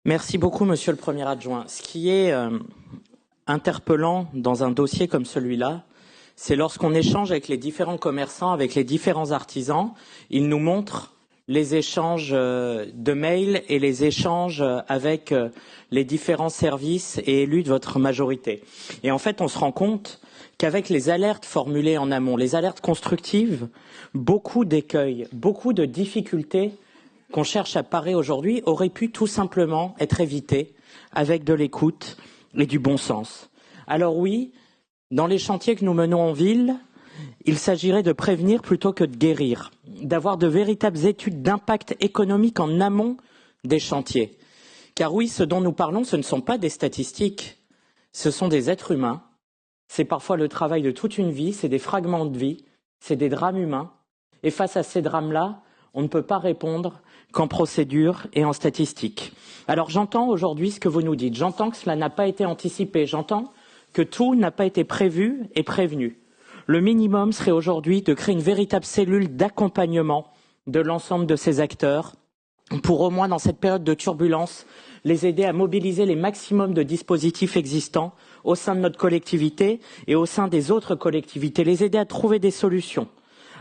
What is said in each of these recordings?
Merci beaucoup, Monsieur le Premier adjoint. Ce qui est interpellant dans un dossier comme celui-là, c'est lorsqu'on échange avec les différents commerçants, avec les différents artisans, ils nous montrent les échanges de mails et les échanges avec les différents services et élus de votre majorité. Et en fait, on se rend compte qu'avec les alertes formulées en amont, les alertes constructives, beaucoup d'écueils, beaucoup de difficultés qu'on cherche à parer aujourd'hui auraient pu tout simplement être évités avec de l'écoute et du bon sens. Alors oui, dans les chantiers que nous menons en ville, il s'agirait de prévenir plutôt que de guérir, d'avoir de véritables études d'impact économique en amont des chantiers. Car oui, ce dont nous parlons, ce ne sont pas des statistiques, ce sont des êtres humains. C'est parfois le travail de toute une vie, c'est des fragments de vie, c'est des drames humains. Et face à ces drames-là, on ne peut pas répondre qu'en procédure et en statistiques. Alors j'entends aujourd'hui ce que vous nous dites, j'entends que cela n'a pas été anticipé, j'entends que tout n'a pas été prévu et prévenu. Le minimum serait aujourd'hui de créer une véritable cellule d'accompagnement de l'ensemble de ces acteurs pour au moins dans cette période de turbulence, les aider à mobiliser les maximums de dispositifs existants au sein de notre collectivité et au sein des autres collectivités, les aider à trouver des solutions,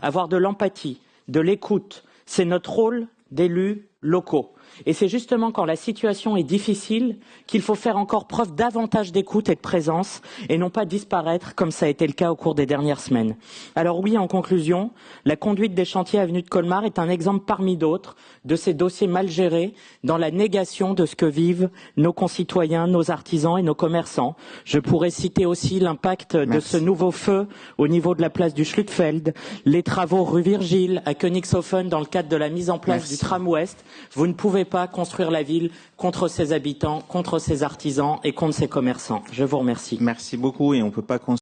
avoir de l'empathie, de l'écoute. C'est notre rôle d'élus locaux. Et c'est justement quand la situation est difficile qu'il faut faire encore preuve davantage d'écoute et de présence et non pas disparaître comme ça a été le cas au cours des dernières semaines. Alors oui, en conclusion, la conduite des chantiers avenue de Colmar est un exemple parmi d'autres de ces dossiers mal gérés dans la négation de ce que vivent nos concitoyens, nos artisans et nos commerçants. Je pourrais citer aussi l'impact de ce nouveau feu au niveau de la place du Schlütfeld, les travaux rue Virgile à Königshofen dans le cadre de la mise en place du tram ouest. Vous ne pouvez pas construire la ville contre ses habitants, contre ses artisans et contre ses commerçants. Je vous remercie. Merci beaucoup et on peut pas